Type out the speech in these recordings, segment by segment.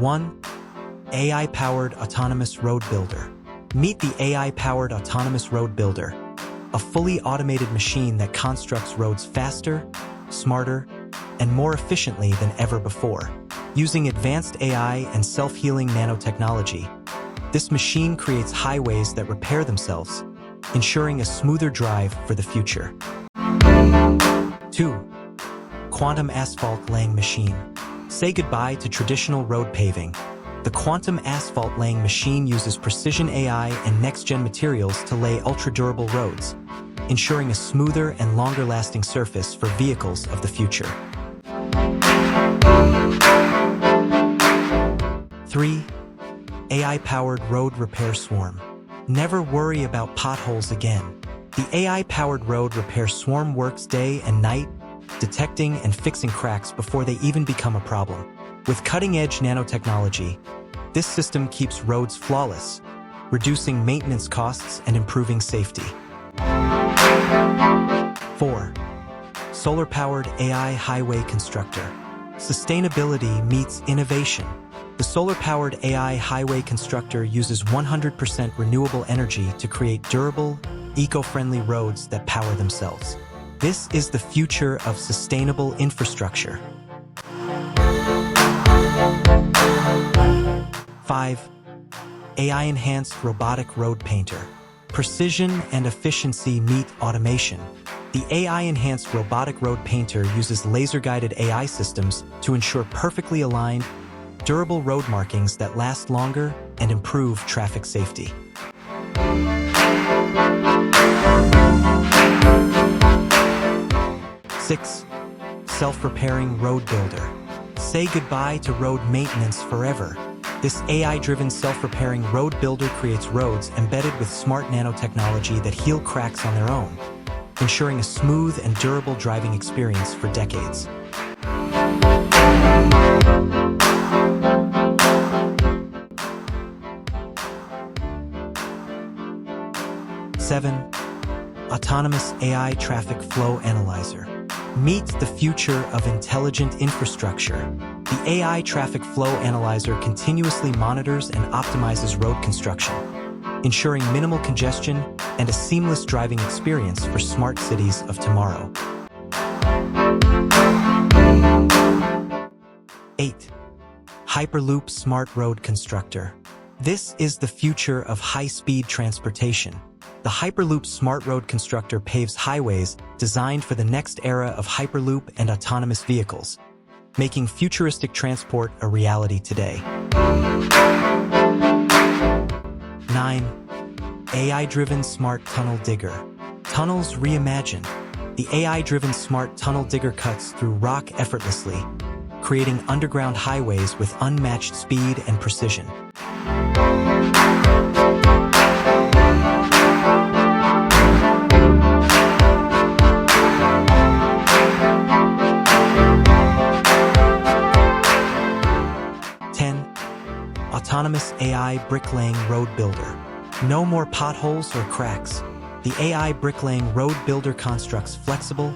1. AI-powered autonomous road builder. Meet the AI-powered autonomous road builder, a fully automated machine that constructs roads faster, smarter, and more efficiently than ever before. Using advanced AI and self-healing nanotechnology, this machine creates highways that repair themselves, ensuring a smoother drive for the future. 2. Quantum asphalt laying machine. Say goodbye to traditional road paving. The quantum asphalt laying machine uses precision AI and next-gen materials to lay ultra-durable roads, ensuring a smoother and longer-lasting surface for vehicles of the future. 3. AI-powered road repair swarm. Never worry about potholes again. The AI-powered road repair swarm works day and night, detecting and fixing cracks before they even become a problem. With cutting-edge nanotechnology, this system keeps roads flawless, reducing maintenance costs and improving safety. 4. Solar-powered AI highway constructor. Sustainability meets innovation. The solar-powered AI highway constructor uses 100% renewable energy to create durable, eco-friendly roads that power themselves. This is the future of sustainable infrastructure. 5. AI-enhanced robotic road painter. Precision and efficiency meet automation. The AI-enhanced robotic road painter uses laser-guided AI systems to ensure perfectly aligned, durable road markings that last longer and improve traffic safety. 6. Self-repairing road builder. Say goodbye to road maintenance forever. This AI-driven self-repairing road builder creates roads embedded with smart nanotechnology that heal cracks on their own, ensuring a smooth and durable driving experience for decades. 7. Autonomous AI traffic flow analyzer. Meet the future of intelligent infrastructure. The AI traffic flow analyzer continuously monitors and optimizes road construction, ensuring minimal congestion and a seamless driving experience for smart cities of tomorrow. 8. Hyperloop Smart Road Constructor. This is the future of high-speed transportation. The Hyperloop Smart Road Constructor paves highways designed for the next era of Hyperloop and autonomous vehicles, making futuristic transport a reality today. 9. AI-driven Smart Tunnel Digger. Tunnels reimagined. The AI-driven Smart Tunnel Digger cuts through rock effortlessly, creating underground highways with unmatched speed and precision. 10. Autonomous AI bricklaying road builder. No more potholes or cracks. The AI bricklaying road builder constructs flexible,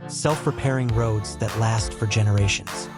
self-repairing roads that last for generations.